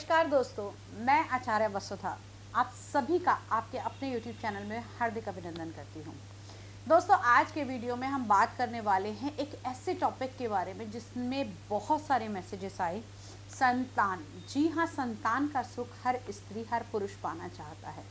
नमस्कार दोस्तों, मैं आचार्य वसुधा आप सभी का आपके अपने YouTube चैनल में हार्दिक अभिनंदन करती हूँ। दोस्तों, आज के वीडियो में हम बात करने वाले हैं एक ऐसे टॉपिक के बारे में जिसमें बहुत सारे मैसेजेस आए। संतान, जी हाँ, संतान का सुख हर स्त्री हर पुरुष पाना चाहता है।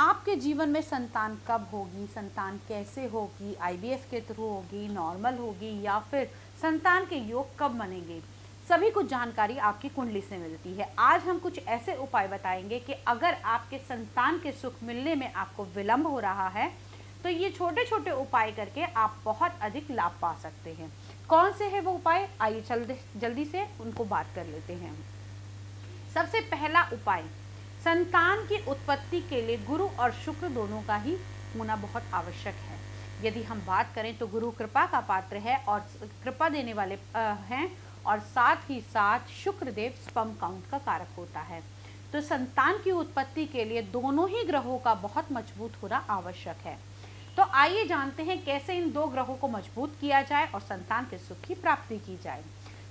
आपके जीवन में संतान कब होगी, संतान कैसे होगी, IVF के थ्रू होगी, नॉर्मल होगी या फिर संतान के योग कब बनेंगे, सभी कुछ जानकारी आपकी कुंडली से मिलती है। आज हम कुछ ऐसे उपाय बताएंगे कि अगर आपके संतान के सुख मिलने में आपको विलंब हो रहा है तो ये छोटे छोटे उपाय करके आप बहुत अधिक लाभ पा सकते हैं। कौन से है वो उपाय, आइए जल्दी से उनको बात कर लेते हैं। सबसे पहला उपाय, संतान की उत्पत्ति के लिए गुरु और शुक्र दोनों का ही होना बहुत आवश्यक है। यदि हम बात करें तो गुरु कृपा का पात्र है और कृपा देने वाले हैं, और साथ ही साथ शुक्रदेव स्पर्म काउंट का कारक होता है। तो संतान की उत्पत्ति के लिए दोनों ही ग्रहों का बहुत मजबूत होना आवश्यक है। तो आइए जानते हैं कैसे इन दो ग्रहों को मजबूत किया जाए और संतान के सुख की प्राप्ति की जाए।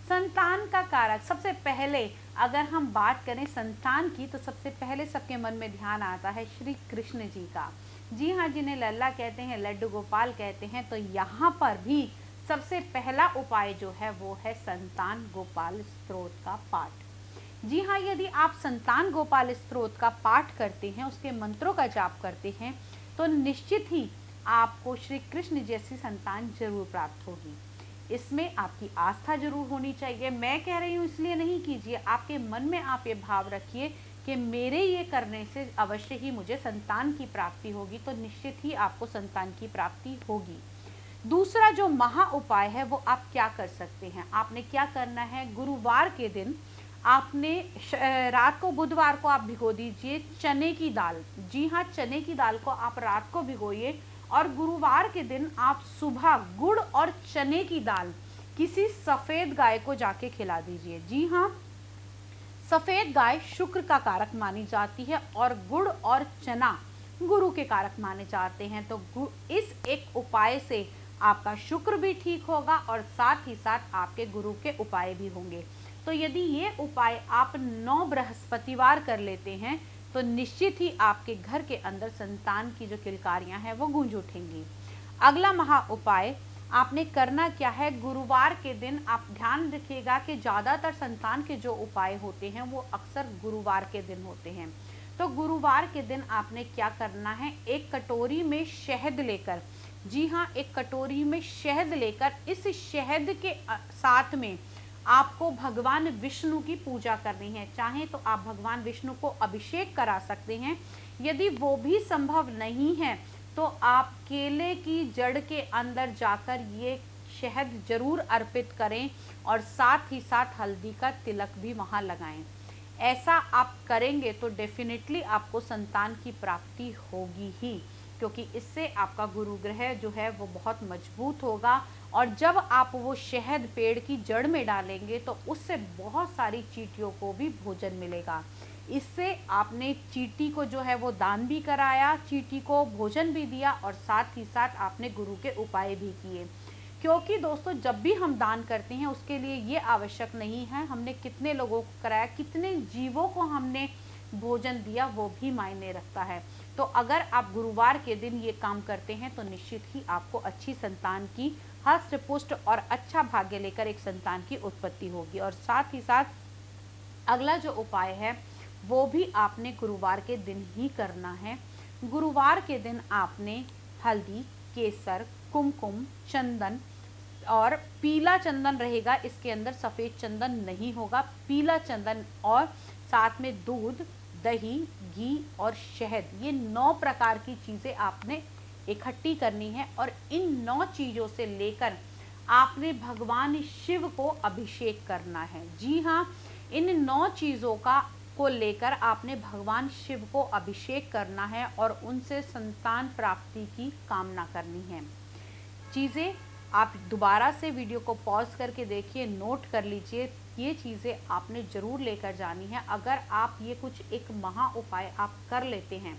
संतान का कारक, सबसे पहले अगर हम बात करें संतान की तो सबसे पहले सबके मन में ध्यान आता है श्री कृष्ण जी का। जी हाँ, जिन्हें लल्ला कहते हैं, लड्डू गोपाल कहते हैं। तो यहाँ पर भी सबसे पहला उपाय जो है वो है संतान गोपाल स्तोत्र का पाठ। जी हाँ, यदि आप संतान गोपाल स्तोत्र का पाठ करते हैं, उसके मंत्रों का जाप करते हैं, तो निश्चित ही आपको श्री कृष्ण जैसी संतान जरूर प्राप्त होगी। इसमें आपकी आस्था जरूर होनी चाहिए। मैं कह रही हूँ इसलिए नहीं कीजिए, आपके मन में आप ये भाव रखिए कि मेरे ये करने से अवश्य ही मुझे संतान की प्राप्ति होगी, तो निश्चित ही आपको संतान की प्राप्ति होगी। दूसरा जो महा उपाय है वो आप क्या कर सकते हैं, आपने क्या करना है, गुरुवार के दिन आपने रात को, बुधवार को आप भिगो दीजिए चने की दाल। जी हाँ, चने की दाल को आप रात को भिगोइए और गुरुवार के दिन आप सुबह गुड़ और चने की दाल किसी सफेद गाय को जाके खिला दीजिए। जी हाँ, सफेद गाय शुक्र का कारक मानी जाती है और गुड़ और चना गुरु के कारक माने जाते हैं। तो इस एक उपाय से आपका शुक्र भी ठीक होगा और साथ ही साथ आपके गुरु के उपाय भी होंगे। तो यदि ये उपाय आप 9 बृहस्पतिवार कर लेते हैं तो निश्चित ही आपके घर के अंदर संतान की जो किलकारियां हैं वो गूंज उठेंगी। अगला महा उपाय आपने करना क्या है, गुरुवार के दिन आप ध्यान रखिएगा कि ज़्यादातर संतान के जो उपाय होते हैं वो अक्सर गुरुवार के दिन होते हैं। तो गुरुवार के दिन आपने क्या करना है, एक कटोरी में शहद लेकर, जी हाँ, एक कटोरी में शहद लेकर इस शहद के साथ में आपको भगवान विष्णु की पूजा करनी है। चाहे तो आप भगवान विष्णु को अभिषेक करा सकते हैं। यदि वो भी संभव नहीं है तो आप केले की जड़ के अंदर जाकर ये शहद जरूर अर्पित करें और साथ ही साथ हल्दी का तिलक भी वहाँ लगाएं। ऐसा आप करेंगे तो डेफिनेटली आपको संतान की प्राप्ति होगी ही, क्योंकि इससे आपका गुरु ग्रह जो है वो बहुत मजबूत होगा। और जब आप वो शहद पेड़ की जड़ में डालेंगे तो उससे बहुत सारी चींटियों को भी भोजन मिलेगा। इससे आपने चींटी को जो है वो दान भी कराया, चींटी को भोजन भी दिया और साथ ही साथ आपने गुरु के उपाय भी किए। क्योंकि दोस्तों, जब भी हम दान करते हैं उसके लिए ये आवश्यक नहीं है हमने कितने लोगों को कराया, कितने जीवों को हमने भोजन दिया, वो भी मायने रखता है। तो अगर आप गुरुवार के दिन ये काम करते हैं तो निश्चित ही आपको अच्छी संतान की हष्ट पुष्ट और अच्छा भाग्य लेकर एक संतान की उत्पत्ति होगी। और साथ ही साथ अगला जो उपाय है वो भी आपने गुरुवार के दिन ही करना है। गुरुवार के दिन आपने हल्दी, केसर, कुमकुम, चंदन, और पीला चंदन रहेगा, इसके अंदर सफ़ेद चंदन नहीं होगा, पीला चंदन, और साथ में दूध, दही, घी और शहद, ये 9 प्रकार की चीज़ें आपने इकट्ठी करनी है। और इन 9 चीज़ों से लेकर आपने भगवान शिव को अभिषेक करना है। जी हाँ, इन 9 चीज़ों को लेकर आपने भगवान शिव को अभिषेक करना है और उनसे संतान प्राप्ति की कामना करनी है। चीज़ें आप दोबारा से वीडियो को पॉज करके देखिए, नोट कर लीजिए, ये चीज़ें आपने ज़रूर लेकर जानी है। अगर आप ये कुछ एक महा उपाय आप कर लेते हैं,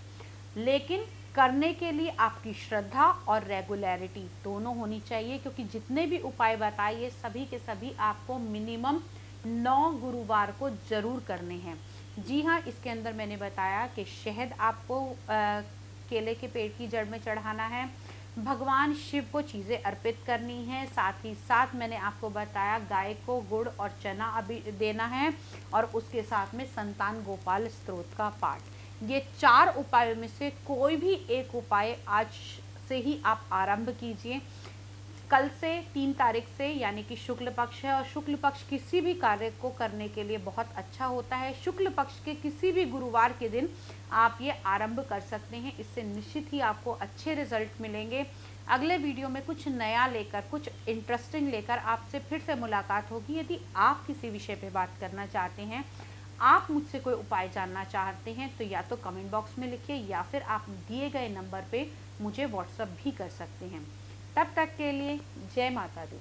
लेकिन करने के लिए आपकी श्रद्धा और रेगुलरिटी दोनों होनी चाहिए, क्योंकि जितने भी उपाय बताए ये सभी के सभी आपको मिनिमम 9 गुरुवार को ज़रूर करने हैं। जी हाँ, इसके अंदर मैंने बताया कि शहद आपको केले के पेड़ की जड़ में चढ़ाना है, भगवान शिव को चीज़ें अर्पित करनी है, साथ ही साथ मैंने आपको बताया गाय को गुड़ और चना अभी देना है, और उसके साथ में संतान गोपाल स्तोत्र का पाठ। ये 4 उपायों में से कोई भी एक उपाय आज से ही आप आरंभ कीजिए। कल से 3 तारीख से, यानी कि शुक्ल पक्ष है, और शुक्ल पक्ष किसी भी कार्य को करने के लिए बहुत अच्छा होता है। शुक्ल पक्ष के किसी भी गुरुवार के दिन आप ये आरंभ कर सकते हैं। इससे निश्चित ही आपको अच्छे रिजल्ट मिलेंगे। अगले वीडियो में कुछ नया लेकर, कुछ इंटरेस्टिंग लेकर आपसे फिर से मुलाकात होगी। यदि आप किसी विषय पे बात करना चाहते हैं, आप मुझसे कोई उपाय जानना चाहते हैं, तो या तो कमेंट बॉक्स में लिखिए, या फिर आप दिए गए नंबर पे मुझे व्हाट्सएप भी कर सकते हैं। तब तक के लिए जय माता दी।